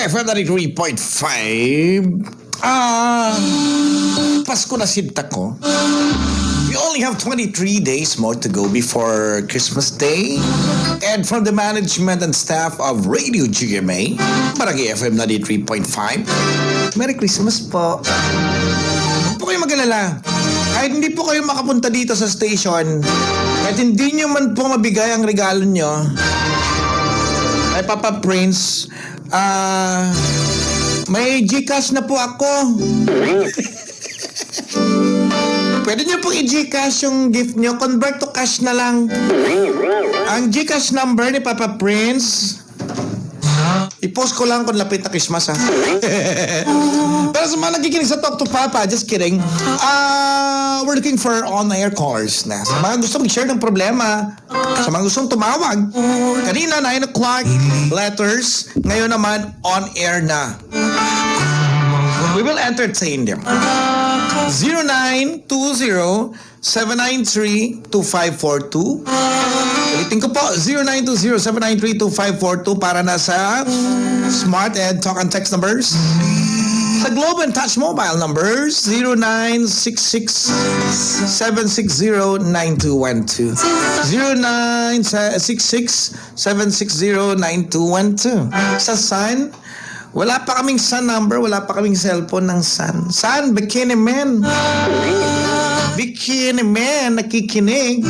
FM 93.5. Pasko na sinta ko. We only have 23 days more to go before Christmas Day. And from the management and staff of Radio GMA, Barangay FM 93.5, Merry Christmas po. Huwag po kayo mag-alala. Kahit hindi po kayo makapunta dito sa station, kahit hindi nyo man po mabigay ang regalo nyo, ay Papa Prince, may GCash na po ako. Pwede nyo pong i-GCash yung gift nyo. Convert to cash na lang. Ang GCash number ni Papa Prince, i-post ko lang kung lapit na Christmas, ha. Pero sa mga nakikinig sa Talk to Papa, just kidding. We're looking for on-air callers na. Sa mga gustong i-share ng problema, sa mga gustong tumawag, kanina 9 o'clock, letters, ngayon naman on-air na. We will entertain them. 0920-793-2542. Ulitin ko po, 0920-793-2542 para na sa Smart and Talk and Text numbers. Sa Globe and Touch mobile numbers, 0966-760-9212. 0966-760-9212. Sa Sun, wala pa kaming Sun number, wala pa kaming cellphone ng Sun. Sun, Bikini Man. Bikini Man, nakikinig.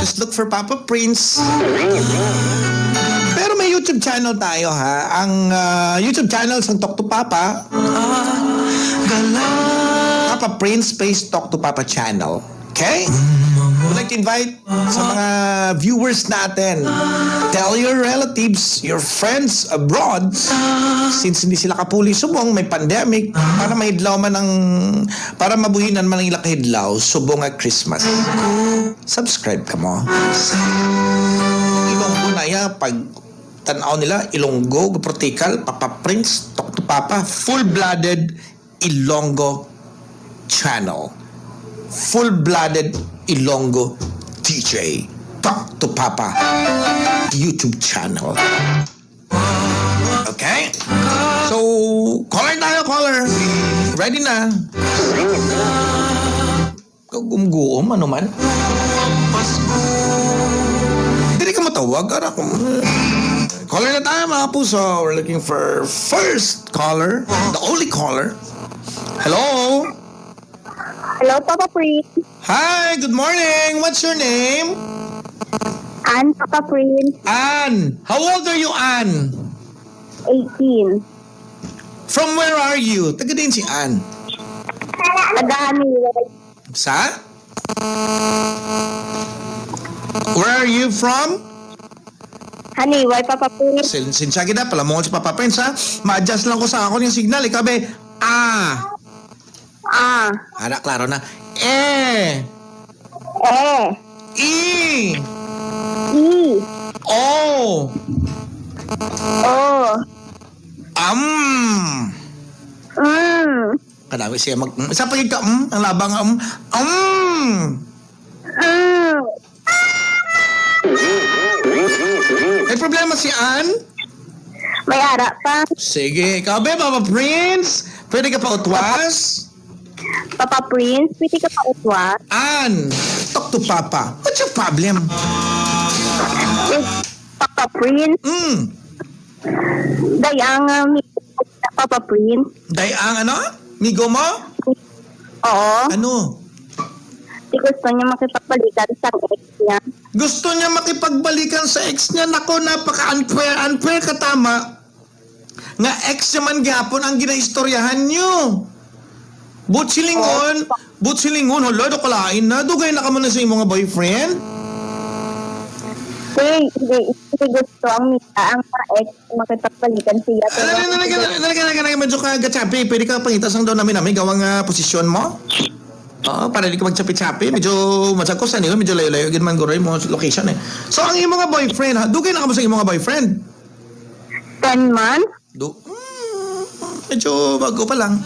Just look for Papa Prince. Pero may YouTube channel tayo, ha. Ang YouTube channel sa Talk to Papa, Papa Prince space Talk to Papa channel. Okay? Would like to invite sa mga viewers natin, tell your relatives, your friends abroad, since hindi sila kapuli subong, may pandemic, para mahidlaw man ng, para mabuhinan man ang ilang kahidlaw, subong at Christmas. Subscribe ka mo. Ilonggo na ya, pag tanaw nila, Ilonggo, Protical, Papa Prince, Talk to Papa, full-blooded Ilonggo channel. Full-blooded Ilonggo DJ Talk to Papa YouTube channel. Okay? So, caller tayo, caller. Ready na? Gumguom, ano man? Hindi ka matawag. Caller na tayo, mga puso. We're looking for first caller, the only caller. Hello? Hello, Papa Prince. Hi, good morning. What's your name? Ann, Papa Prince. Ann. How old are you, Ann? 18. From where are you? Taga din si Ann. Taga-Haniway. Sa? Where are you from? Haniway, Papa Prince. Sinsya kita, pala mo si Papa Prince, ha? Ma-adjust lang ko sa ako yung signal. Ikaw, be, Ada, klaro na. E. I. I. O. O. Kadami siya mag... Isa pagig ka, ang labang, May problema si Ann? May ara pa. Sige, ikaw, be, Papa Prince. Pwede ka pa utwas? Papa Prince, pwede ka pa utwas? Ann, talk to Papa. What's your problem? Papa Prince, dayang Papa Prince. Dayang ano? Migo mo? Oo. Ano? Di gusto niya makipagbalikan sa ex niya. Gusto niya makipagbalikan sa ex niya. Nako, napaka-unfair. Unfair ka, tama. Nga ex naman gapon ang ginaistoryahan niyo. Butsilingon, hala, kalain na. Dugay na ka muna sa iyong mga boyfriend. Hindi gusto ang ang ex makipagbalikan siya. Nalaga, medyo ka gachapi. Pwede ka pangitas ang daw namin gawang posisyon mo. Oo, para di ka magchapi-chapi. Medyo masakos na niyo, medyo layo-layo. Ganman guroy mo location, eh. So, ang iyong mga boyfriend, ha? Dugay na ka mo sa iyong mga boyfriend. 10 months? Medyo bago pa lang.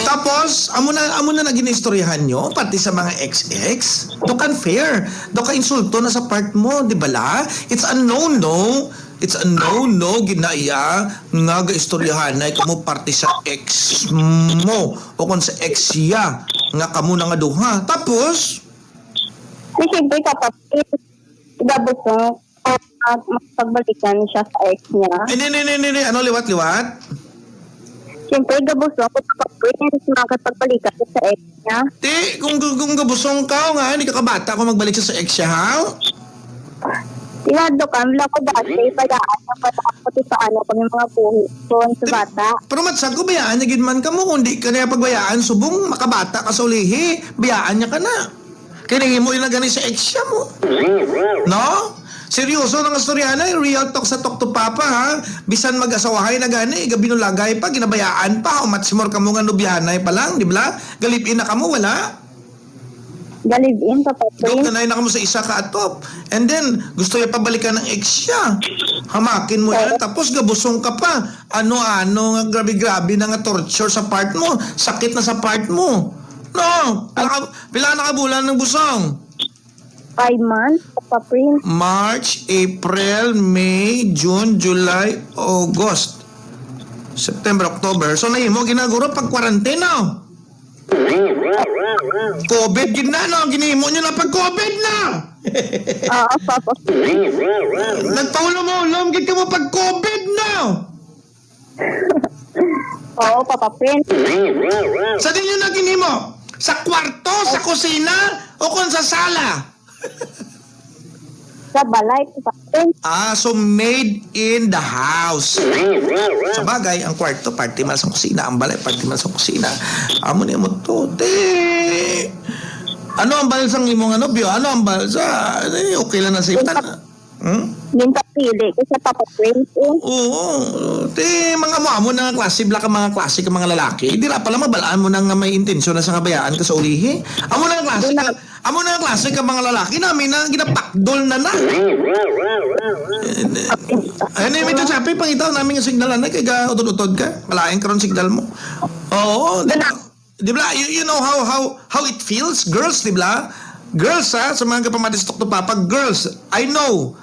Tapos, amo na nag-inistoryahan nyo, pati sa mga ex-ex. Do ka unfair. Do ka insulto na sa part mo, di ba la? It's unknown, no? It's a no-no ginaya nga gaistoryahanay kamo parte sa ex mo o kung sa ex siya nga kamo na nga duha. Tapos, Siyempre, Papa Prince, gabos ko, mapagbalikan siya sa ex niya. ano liwat-liwat? Siyempre, gabos ko, Papa Prince, makapagbalikan siya sa ex niya. Kung gabusong ka nga, hindi ka kabata kung magbalik siya sa ex siya, ha? Tinado ka, wala ko dati, pagkaan na pati sa kami mga buhi ko sa bata. Pero matsag ko, bayaan niya gidman ka mo. Kung di ka niya pagbayaan, subong makabata ka sa ulihi, bayaan niya ka na. Kaya mo yung nagani sa ex siya mo. No? Seryoso ng istorya na, real talk sa Talk to Papa, ha? Bisan mag-asawahay na gani, gabi no lagay pa, ginabayaan pa, o matsimor ka mo nga nubyahanay pa lang, di ba? Galipin na ka mo, wala? Galibin, Papa Dok, Prince. nanay na ka mo sa isa ka atop. And then, gusto niya pabalikan ng ex siya. Hamakin mo yan, tapos gabusong ka pa. Ano-ano, nga grabe-grabe na nga torture sa part mo. Sakit na sa part mo. No, pila na ka bulan ng busong? 5 months, Papa Prince. March, April, May, June, July, August, September, October. So nahimo ginaguro pag quarantine no? COVID gid na no, ginihimo nyo na pag COVID na. Oo, Papa Prince. Nagpaulom-ulom gid ka mo pag COVID na. Oo, Papa Prince. Sa din nyo na ginihimo? Sa kwarto, sa kusina, o kung sa sala? Sa balay, Papa Prince. So made in the house. Sa bagay, ang kwarto, party man sa kusina. Ang balay, party man sa kusina. Amo niya mo to, Ano ang balsang imong ano, Bio? Ano ang balsa? Okay lang na sa ipan. Yung kapili ko sa Papa Prince. Oo. Mga mo na klase, black ang mga klase ka mga lalaki. Di ra pala mabalaan mo nang may intensyon na sa kabayaan ka sa ulihi. Amo na klase ka. Amo na klase ka mga lalaki namin na ginapakdol na na. Ayun na yung ito sabi, pangitaw namin yung signal na kaya utod-utod ka. Malaking karon signal mo. Oo. Di ba? You know how it feels, girls, di ba? Girls, ha? Sa mga kapamatis Talk to Papa, girls, I know,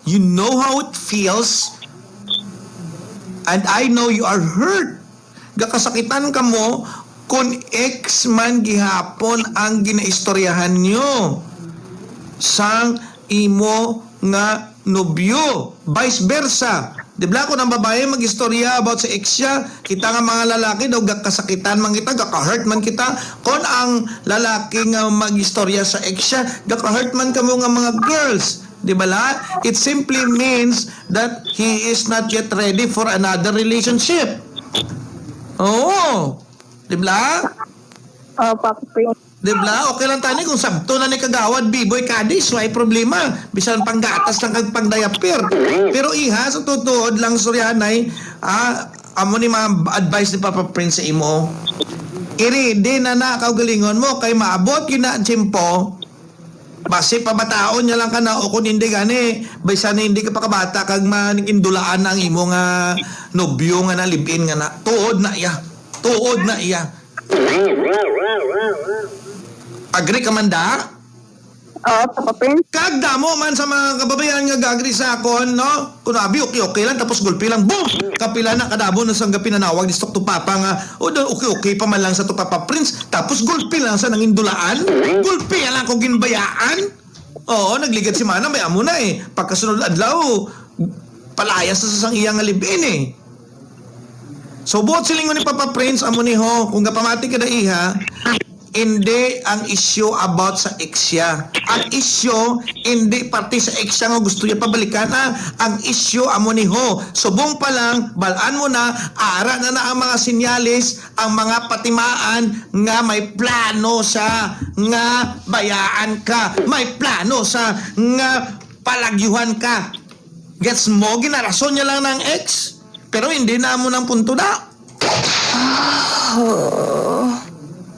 you know how it feels, and I know you are hurt. Gakasakitan ka mo kung ex man gihapon ang ginaistoryahan nyo sang imo nga nobyo, vice versa. Di ba kung ang babae mag-istorya about sa ex siya, kita nga mga lalaki daw gakasakitan man kita, gaka-hurt man kita. Kung ang lalaki nga mag-istorya sa ex siya, gaka-hurt man kamo nga mga girls. Di ba la? It simply means that he is not yet ready for another relationship. Oo. Di ba? Oo, Papa Prince. Diba? Okay lang tayo kung sabto na ni kagawad, B-boy kadis, may problema. Bisan panggatas lang kag pangdayapir. Pero iha, sa tutuod lang suryanay, amo ni mga advice ni Papa Prince sa imo. Iridi na kaugalingon mo, kay maabot yun na tsimpo, base pabataon niya lang ka na, o kung hindi gani, bisan hindi ka pa kabata, kag manindulaan ang imo nga nobyo nga na libin nga na, tuod na iya. Agree ka man da? Oo, Papa Prince. Kagda mo man sa mga kababayan nga gagri sa akon, no? Kung abi, okay lang, tapos gulpi lang, boom! Kapila na kadabo na sang pinanawag ni Talk to Papa nga, okay pa man lang sa to Papa Prince, tapos gulpi lang sa nangindulaan, gulpi lang kung ginbayaan. Oo, nagligat si Manang, bayaan mo na eh. Pagkasunod adlaw, palayas na sa sang iyang alibin eh. So, buot silingon ni Papa Prince, amo ni ho, kung kapamati ka na iha, hindi ang issue about sa ex siya. Ang issue, hindi pati sa ex siya nga gusto niya pabalikan na. Ang issue, amo ni ho. Subong pa lang, balaan mo na, ara na ang mga sinyalis, ang mga patimaan nga may plano sa nga bayaan ka. May plano sa nga palagyuhan ka. Gets mo, ginarason niya lang ng ex. Pero hindi na mo ng punto na.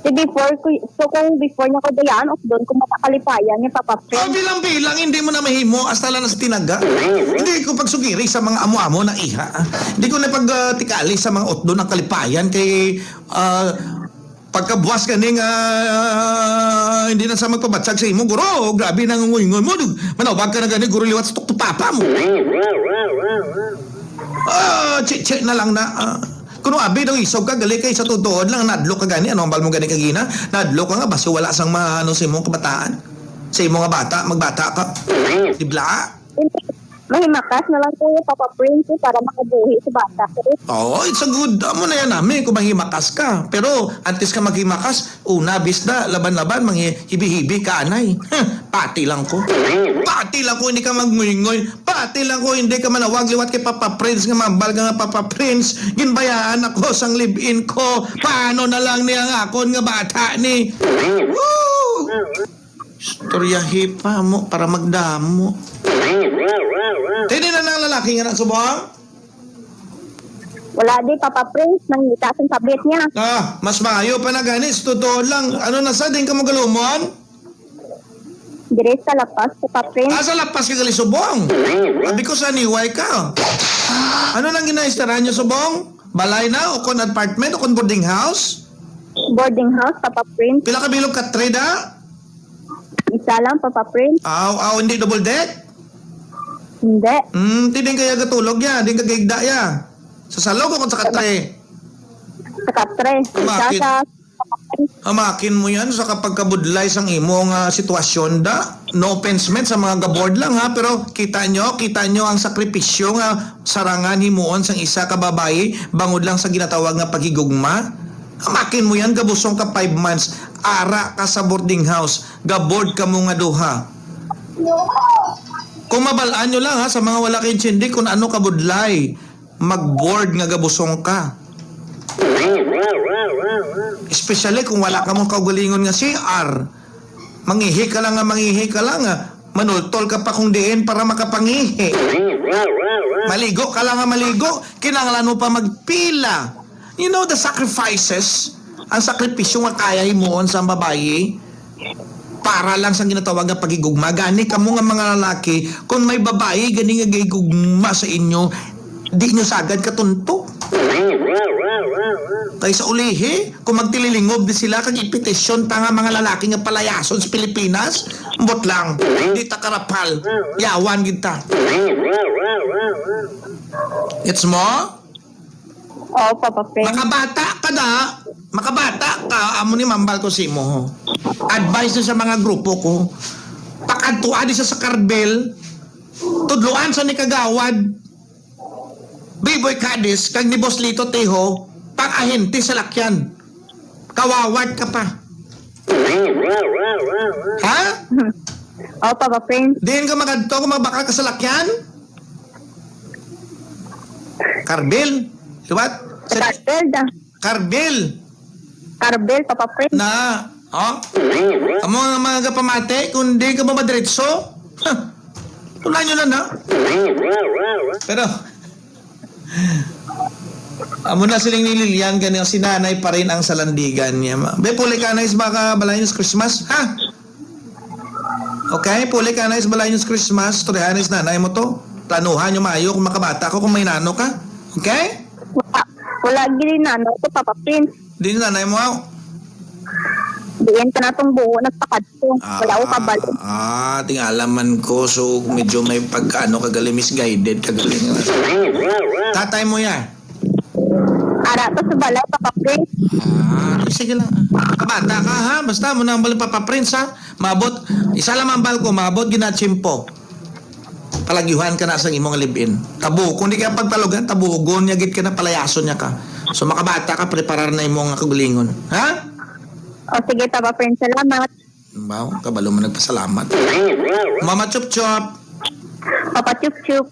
Kung before niya ko dayaan, of doon, kung matakalipayan niya, Papa Prince. Bilang-bilang, hindi mo na mahimo, hasta lang sa tinaga. Hindi ko pagsugiri sa mga amo-amo na iha. Hindi ko na pagtikali sa mga otdo ng kalipayan kay pagkabuwas ka ning hindi na sa magpabatsag sa imo, guro, grabe nang ungoy mo. Manawag ka na gani, guro liwat sa Talk to Papa mo. Check na lang na. Kuno abi daw isog ka gali kay sa tutuod lang nadlo ka gani ano ambal mo gani kagina nadlo ka nga basta wala sang maano sa imong kabataan sa imong nga bata magbata ka dibla. Mahimakas na lang ko Papa Prince para makabuhi sa bata ko. Oh, it's a good amo na yan namin kung mahimakas ka pero antes ka maghimakas una bisda laban-laban manghibi-hibi ka anay. Pati lang ko hindi ka magngoy-ngoy pati lang ko hindi ka manawag liwat kay Papa Prince nga mambal ka nga Papa Prince ginbayaan ako sang live-in ko paano na lang niya nga akon nga bata ni woo storyahe pa mo para magdamo. Tini na ng lalaki nga na subong? Wala di Papa Prince nang itasin tablet niya. Mas maayo pa na ganis. Totoo lang. Ano na sa din ka mo galumon? Dire sa lapas Papa Prince. Sa lapas ka gali subong. Sabi ko sa niway ka. Ano nang ginaistaran nyo subong? Balay na o kon apartment o kon boarding house? Boarding house Papa Prince. Pila ka bilog ka treda? Isa lang Papa Prince. Hindi double deck? Hindi. Din kaya gatulog ya, din kagigda ya. Sa salog o sa katre? Sa katre. Isa Bakit? sa Papa Prince. Amakin mo yan sa kapag kabudlay sang imong sitwasyon da. No offense men sa mga gabord lang ha, pero kita nyo ang sakripisyo nga sarangan himuon sang isa ka babae bangod lang sa ginatawag nga pagigugma. Amakin mo yan, gabusong ka 5 months, ara ka sa boarding house, gaboard ka mo nga duha. Kung mabalaan nyo lang ha, sa mga wala kayong tsindi, kung ano ka budlay, mag-board nga gabusong ka. Especially kung wala ka mong kaugalingon nga CR. Mangihi ka lang, manultol ka pa kung diin para makapangihi. Maligo ka lang, maligo, kinanglan mo pa magpila. You know the sacrifices, ang sakripisyo nga kaya himuon sa babae, para lang sa ginatawag nga pagigugma. Gani kamo nga mga lalaki, kung may babae gani nga gigugma sa inyo, di nyo sagad katunto. Kaya sa ulihi, kung magtililingob di sila kag ipetisyon ta nga mga lalaki nga palayason sa Pilipinas, mbot lang, di ta karapal, yawan kita. It's mo? Oo, Papa Prince. Makabata ka, amo ni mambal ko si mo. Advice sa mga grupo ko. Pakadtuan isa sa Carbel, tudluan sa ni Kagawad, Biboy Cadiz, kag ni Boss Lito Teho, pang-ahente sa lakyan. Kawawad ka pa. Ha? Oo, Papa Prince. Diyan ka magadto kung magbakal ka sa lakyan? Carbel? Liwat? Sa Carbel da. Carbel? Carbel, Papa Prince. Na, amo nga mga kapamate, kung di ka mamadiretso, tulan nyo lang na. Pero, amo na siling nililian, ganyan si nanay pa rin ang salandigan niya. Be, puli ka na is baka balay nyo sa Christmas, ha? Okay, puli ka na is balay nyo sa Christmas, turihan is nanay mo to. Planuhan nyo maayo kung makabata ko, kung may nano ka. Okay? Wala gini na ko Papa Prince. Di na nanay mo ako. Diyan ka na itong buo nagpakadto. Wala ko kabalo. Tingalaman ko. So, medyo may pagkaano kagali misguided kagali. Tatay mo yan. Ara to sa balay Papa Prince. Sige lang. Kabata ka ha. Basta mo na ang balik Papa Prince ha. Mabot. Isa lang ang bal ko. Mabot ginatsimpo. Palagyuhan ka na sa imong live-in. Tabu. Kung di ka pagtalugan, tabugon niya git ka na palayason niya ka. So makabata ka, preparar na imong kagalingon. Ha? O sige, Papa Prince. Salamat. Wow, kabalo mo nagpasalamat. Mama Chup Chup. Papa Chup Chup.